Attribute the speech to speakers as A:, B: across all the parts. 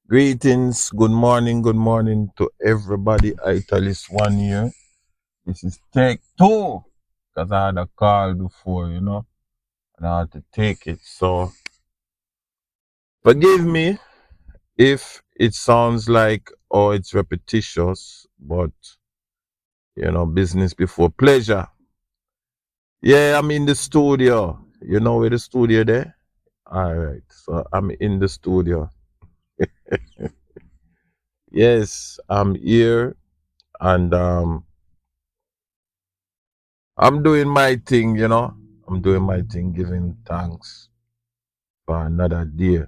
A: Greetings, good morning to everybody. Italy's one year. This is take two. Because I had a call before, and I had to take it. So forgive me if it sounds like it's repetitious, but business before pleasure. Yeah, I'm in the studio. You know where the studio there? Alright. So I'm in the studio. Yes, I'm here and I'm doing my thing, I'm doing my thing, giving thanks for another day.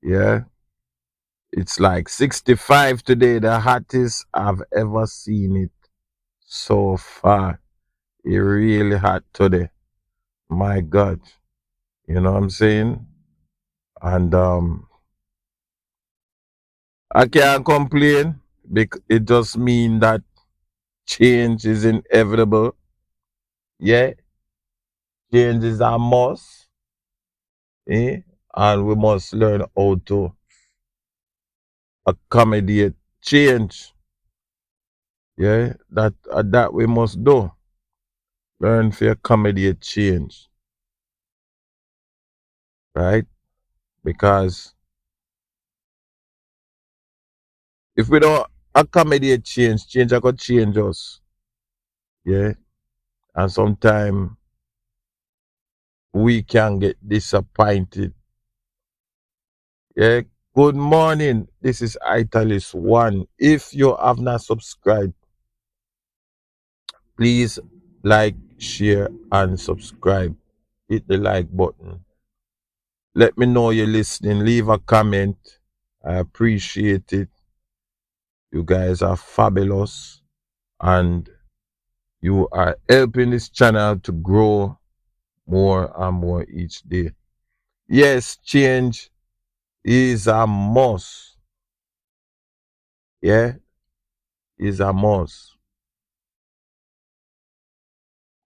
A: Yeah. It's like 65 today, the hottest I've ever seen it so far. It really hot today. My God. You know what I'm saying? And I can't complain because it just means that change is inevitable. Yeah. Change is a must. Eh? And we must learn how to accommodate change. Yeah, that we must do. Learn for accommodate change, right? Because if we don't accommodate change, change are gonna change us. Yeah. And sometimes we can get disappointed. Yeah. Good morning. This is Italis One. If you have not subscribed, please like, share, and subscribe. Hit the like button. Let me know you're listening. Leave a comment. I appreciate it. You guys are fabulous and you are helping this channel to grow more and more each day. Yes, change is a must. Yeah, is a must.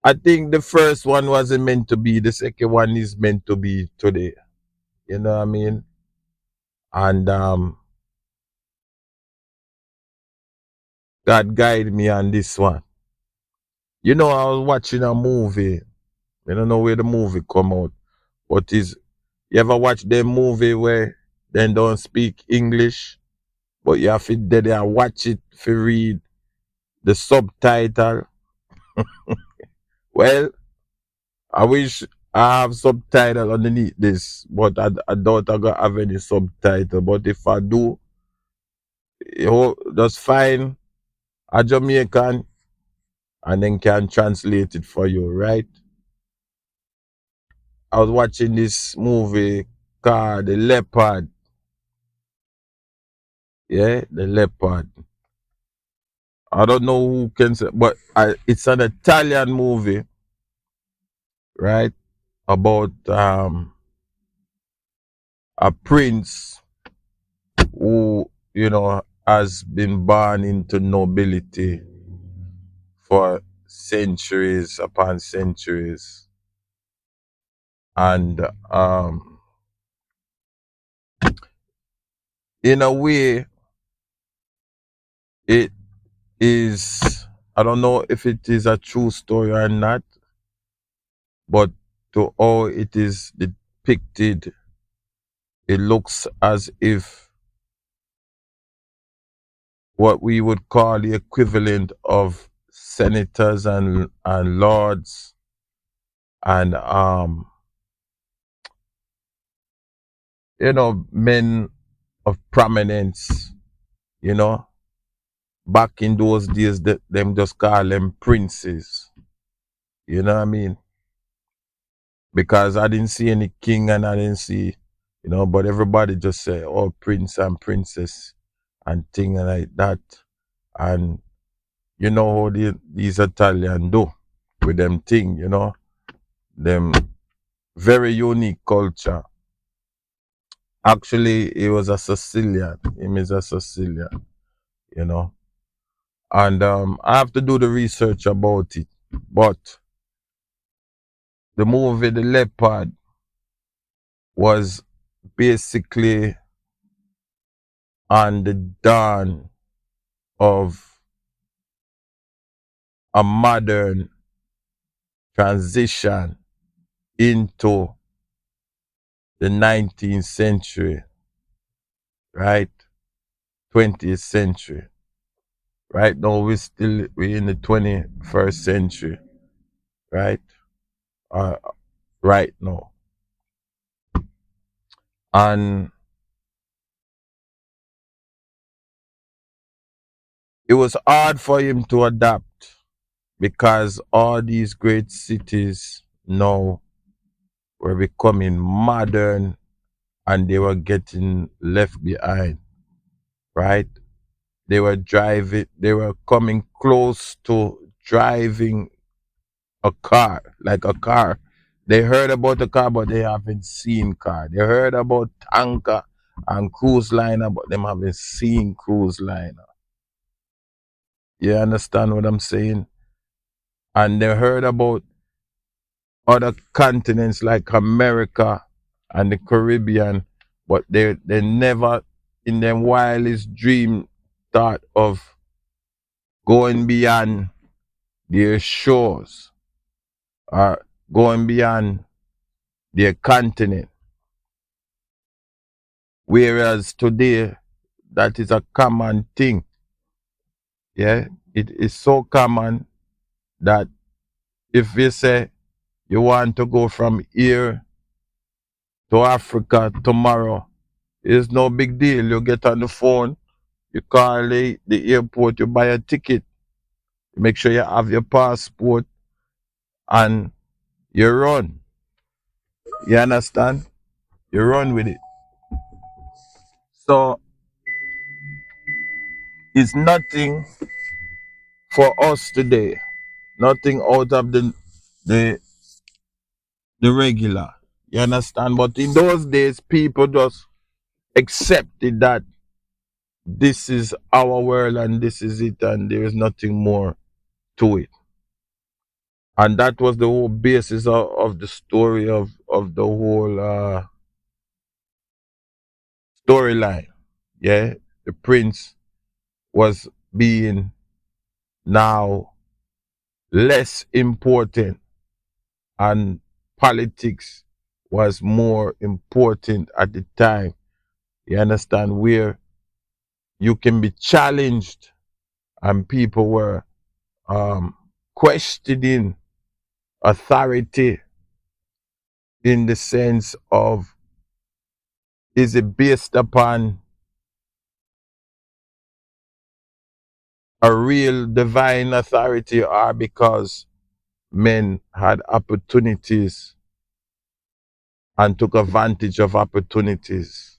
A: I think the first one wasn't meant to be, the second one is meant to be today. You know what I mean? And God guide me on this one. I was watching a movie. I don't know where the movie come out. But is you ever watch them movie where they don't speak English, but you have to there and watch it to read the subtitle? Well, I wish I have subtitle underneath this, but I don't I gonna have any subtitle. But if I do, just find a Jamaican and then can translate it for you, right? I was watching this movie called The Leopard. Yeah, The Leopard. I don't know who can say, but it's an Italian movie, right? About a prince who, has been born into nobility for centuries upon centuries. And in a way, it is, I don't know if it is a true story or not, but to how it is depicted, it looks as if what we would call the equivalent of senators and lords and men of prominence, you know back in those days them just call them princes, you know what I mean? Because I didn't see any king and I didn't see, but everybody just say, oh, prince and princess and thing like that. And you know how these Italian do with them thing, them very unique culture. Actually, he was a Sicilian. Him is a Sicilian, you know. And I have to do the research about it. But the movie The Leopard was basically on the dawn of a modern transition into the 19th century, right? 20th century. Right now we're in the 21st century, right? Uh, right now. And it was hard for him to adapt because all these great cities now were becoming modern and they were getting left behind, right? They were coming close to driving a car, like a car. They heard about the car, but they haven't seen car. They heard about tanker and cruise liner, but them haven't seen cruise liner. You understand what I'm saying? And they heard about other continents like America and the Caribbean, but they never in their wildest dream thought of going beyond their shores or going beyond their continent. Whereas today, that is a common thing. Yeah, it is so common that if you say you want to go from here to Africa tomorrow, it's no big deal. You get on the phone, you call the airport, you buy a ticket, you make sure you have your passport, and you run. You understand? You run with it. So it's nothing for us today. Nothing out of the the regular. You understand? But in those days, people just accepted that this is our world and this is it, and there is nothing more to it. And that was the whole basis of the story of the whole storyline. Yeah, the prince was being now less important, and politics was more important at the time. You understand? Where you can be challenged, and people were um, questioning authority in the sense of, is it based upon a real divine authority or because men had opportunities and took advantage of opportunities?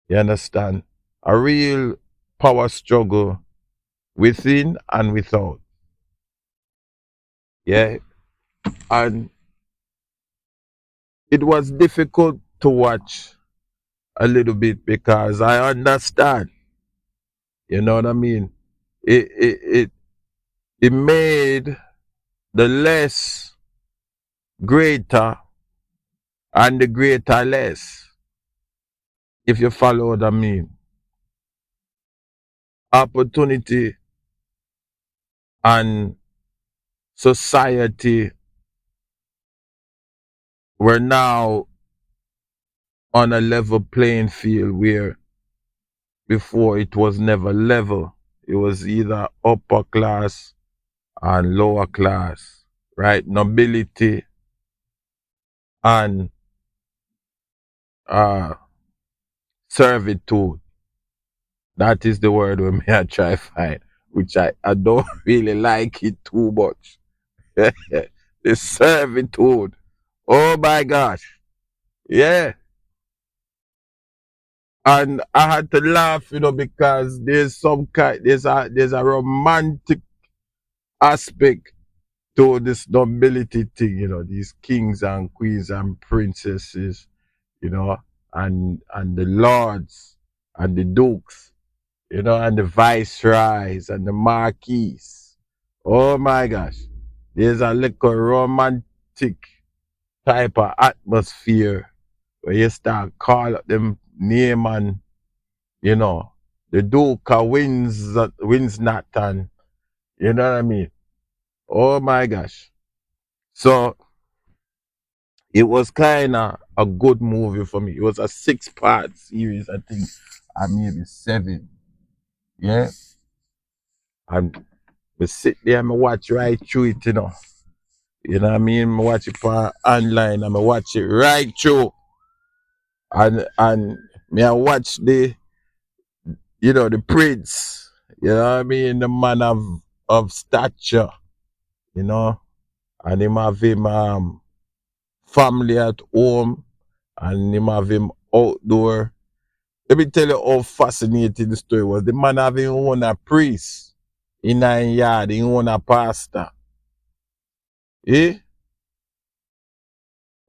A: You understand? A real power struggle within and without. Yeah. And it was difficult to watch a little bit because I understand. You know what I mean? It it made the less greater and the greater less. If you follow what I mean. Opportunity and society were now on a level playing field where before it was never level. It was either upper class and lower class, right? Nobility and uh, servitude. That is the word we may I try find, which I don't really like it too much. The servitude. Oh my gosh. Yeah. And I had to laugh, because there's a romantic aspect to this nobility thing, these kings and queens and princesses, and the lords and the dukes, and the viceroys and the marquises. Oh my gosh. There's a little romantic type of atmosphere where you start call up them name you know, the Duke wins Nathan, you know what I mean? Oh my gosh. So it was kind of a good movie for me. It was a 6-part series, I think, and maybe 7. Yeah. And we sit there and me watch right through it, you know. You know what I mean? Me watch it online and me watch it right through. And me I watch the prince. You know what I mean? The man of stature, you know. And him have him family at home and him have him outdoor. Let me tell you how fascinating the story was. The man have him own a priest in a yard, he own a pastor. Eh?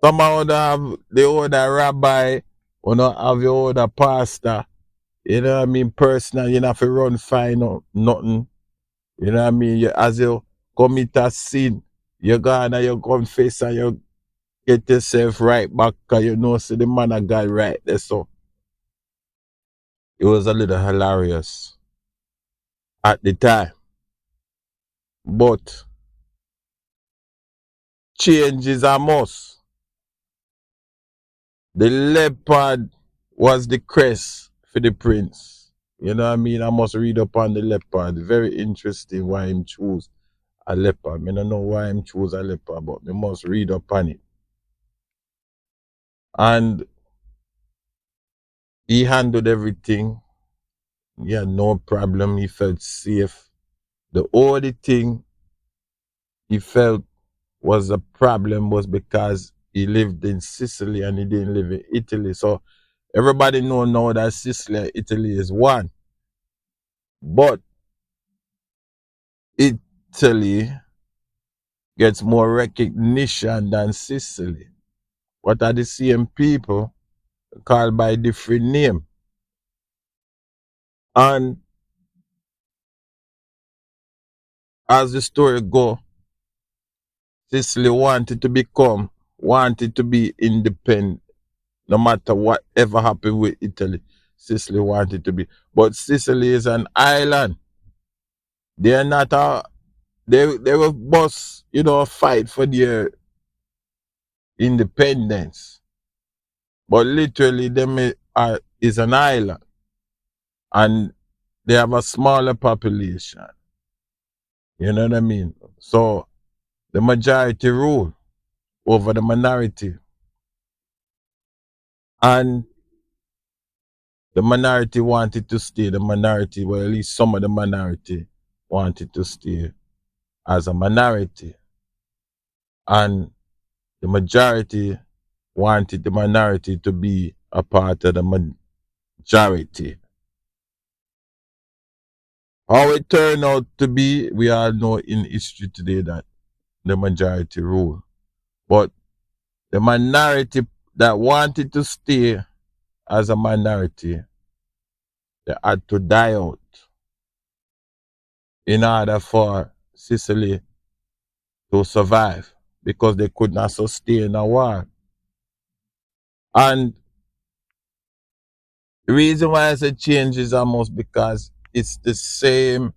A: Somehow they have the other rabbi, or not have your other pastor. You know what I mean? Personal, you don't have to run find out nothing. You know what I mean? As you commit a sin, you go and you confess and you get yourself right back because you know see the man of God right there. So it was a little hilarious at the time. But change is a must. The leopard was the crest for the prince. You know what I mean? I must read up on the leopard. Very interesting why him choose a leopard. I don't know why him choose a leopard, but we must read up on it. And he handled everything. He had no problem. He felt safe. The only thing he felt was a problem was because he lived in Sicily and he didn't live in Italy. So everybody know now that Sicily and Italy is one. But Italy gets more recognition than Sicily. But are the same people called by different name. And as the story go, Sicily wanted to be independent, no matter whatever happened with Italy. Sicily wanted to be. But Sicily is an island. They're not a they will boss, fight for their independence. But literally is an island and they have a smaller population. You know what I mean? So the majority rule over the minority. And the minority wanted to stay. The minority, well, at least some of the minority wanted to stay as a minority. And the majority wanted the minority to be a part of the majority. How it turned out to be, we all know in history today that the majority rule. But the minority that wanted to stay as a minority, they had to die out in order for Sicily to survive because they could not sustain a war. And the reason why I say change is almost because it's the same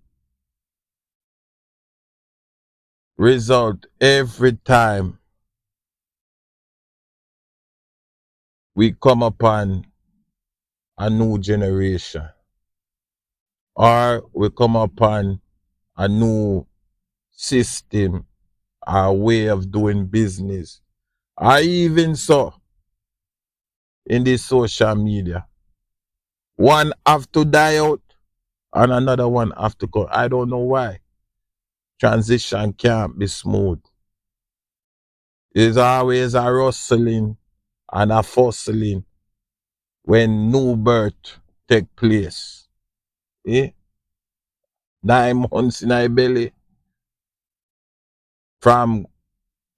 A: result every time we come upon a new generation or we come upon a new system, a way of doing business, or even so in the social media. One have to die out and another one have to go. I don't know why. Transition can't be smooth. There's always a rustling and a fussling when new birth take place. Eh? 9 months in my belly, from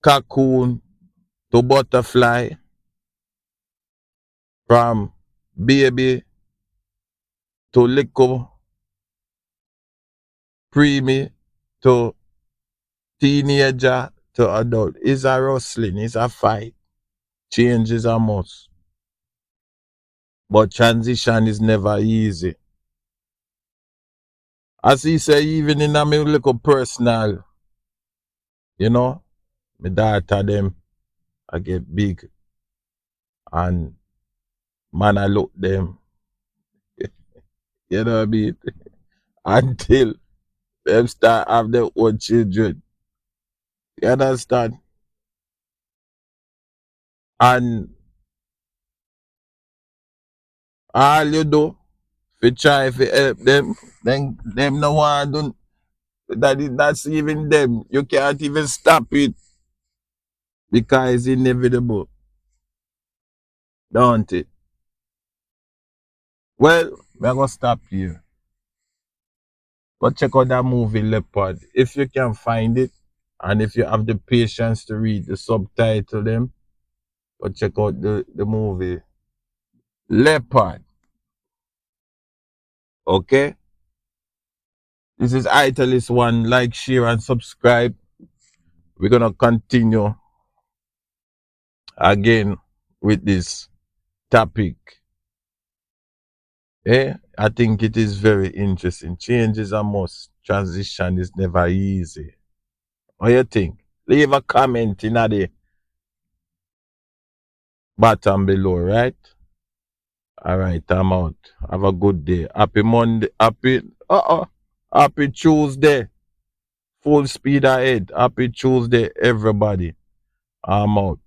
A: cocoon to butterfly, from baby to little preemie to teenager to adult. It's a rustling, it's a fight. Change is a must. But transition is never easy. As he say, even in a me little personal, you know, my daughter them, I get big and man I look them, you know what I mean? Until them start have their own children. You understand? And all you do, if you try to help them, then them no one do that's even them. You can't even stop it because it's inevitable, don't it? Well, we're gonna stop here. But check out that movie Leopard. If you can find it and if you have the patience to read the subtitle them, but check out the movie Leopard. Okay? This is Italis One. Like, share, and subscribe. We're gonna continue again with this topic. I think it is very interesting. Change is a must. Transition is never easy. What you think? Leave a comment in the bottom below, right? Alright, I'm out. Have a good day. Happy Monday. Happy Tuesday. Full speed ahead. Happy Tuesday, everybody. I'm out.